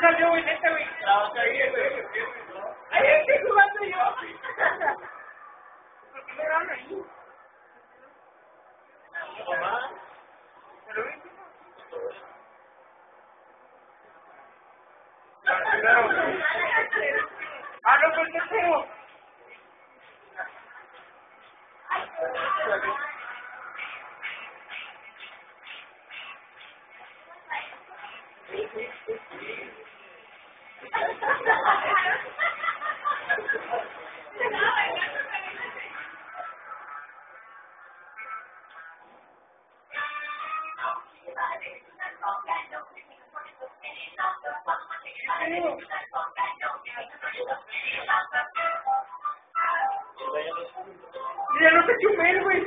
salió, güey, neta, güey. La caí, güey. Ahí estoy jugando yo. ¿Por qué me dan ahí? Mamá. ¿Pero viste? Ah, no, pues no tengo. Mira, no te chumé, güey.